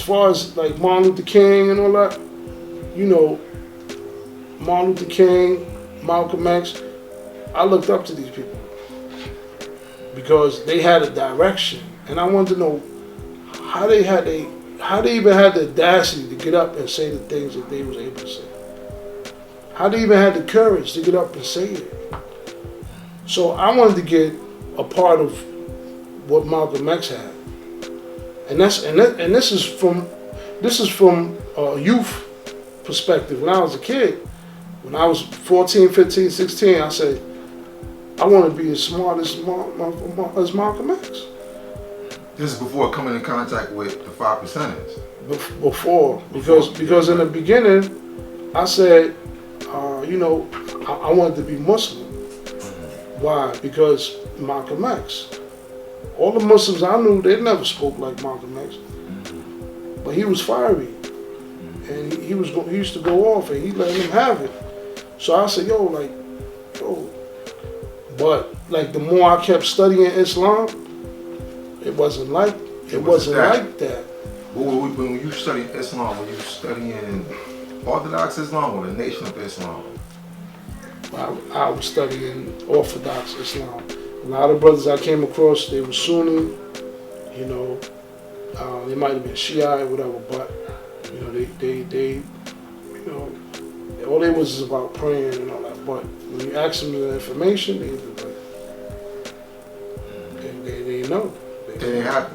far as like Martin Luther King and all that, you know, Martin Luther King, Malcolm X, I looked up to these people because they had a direction, and I wanted to know how they even had the audacity to get up and say the things that they was able to say. How they even had the courage to get up and say it. So I wanted to get a part of what Malcolm X had, and this is from a youth perspective. When I was a kid, when I was 14, 15, 16, I said, I want to be as smart as Malcolm X. This is before coming in contact with the 5%ers. Before, because in the beginning, I said, I wanted to be Muslim. Why? Because Malcolm X. All the Muslims I knew, they never spoke like Malcolm X, but he was fiery, and he used to go off, and he let him have it. So I said, but like the more I kept studying Islam, it wasn't like that. When you study Islam, were you studying Orthodox Islam or the Nation of Islam? I was studying Orthodox Islam. A lot of brothers I came across, they were Sunni, they might have been Shia or whatever, but they all they was is about praying and all that. But when you ask them the information, they know. They didn't have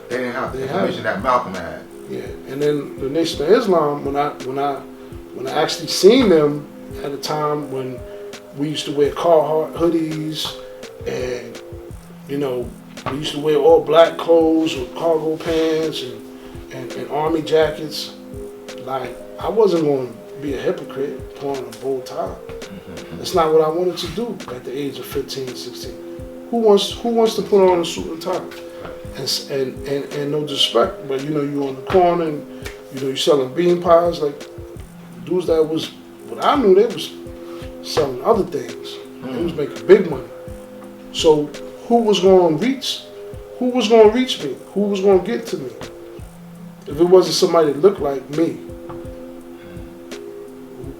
the information that Malcolm had. Yeah, and then the Nation of Islam, when I actually seen them at a time when we used to wear Carhartt hoodies, and we used to wear all black clothes with cargo pants and army jackets. Like, I wasn't going to be a hypocrite putting on a bow tie. That's not what I wanted to do at the age of 15, 16. Who wants to put on a suit and tie? And no disrespect, but you on the corner and you selling bean pies, like dudes that was what I knew, they was selling other things. They was making big money. So who was going to reach me? Who was going to get to me? If it wasn't somebody that looked like me,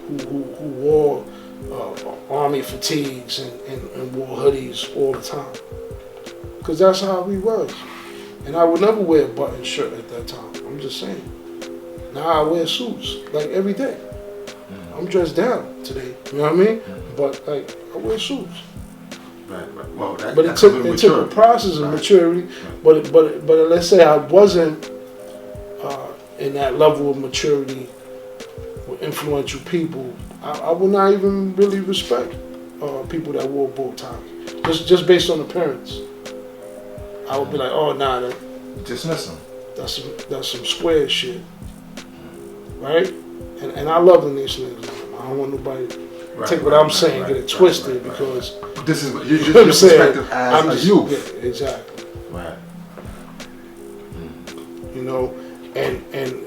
who wore army fatigues and wore hoodies all the time. Because that's how we was. And I would never wear a button shirt at that time. I'm just saying. Now I wear suits, like every day. I'm dressed down today, you know what I mean? But like, I wear suits. Right. Well, but it took a process of maturity. But let's say I wasn't in that level of maturity with influential people, I would not even really respect people that wore bow ties. Just based on appearance. I would be like, oh nah, dismiss them. That's some square shit, right? And I love the Nation of Islam. I don't want nobody to take what I'm saying, get it twisted because this is your perspective as a youth. Yeah, exactly. Right. And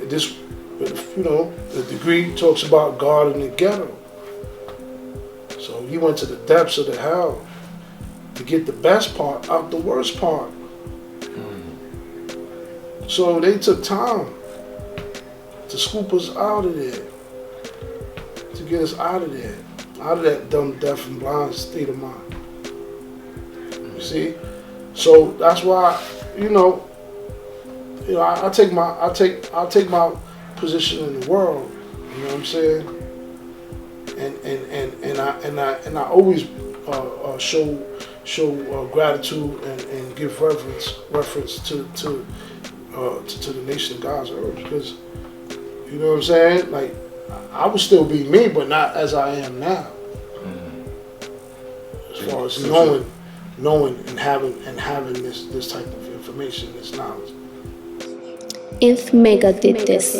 this, the degree talks about God in the ghetto. So he went to the depths of the hell to get the best part out the worst part. So they took time to scoop us out of there, to get us out of there, out of that dumb, deaf, and blind state of mind. You see? So that's why, I take my position in the world. You know what I'm saying? And I always show gratitude and give reference to the nation of God's earth, because you know what I'm saying? Like, I would still be me, but not as I am now. As far as knowing and having this type of information, this knowledge. If Mecca did this.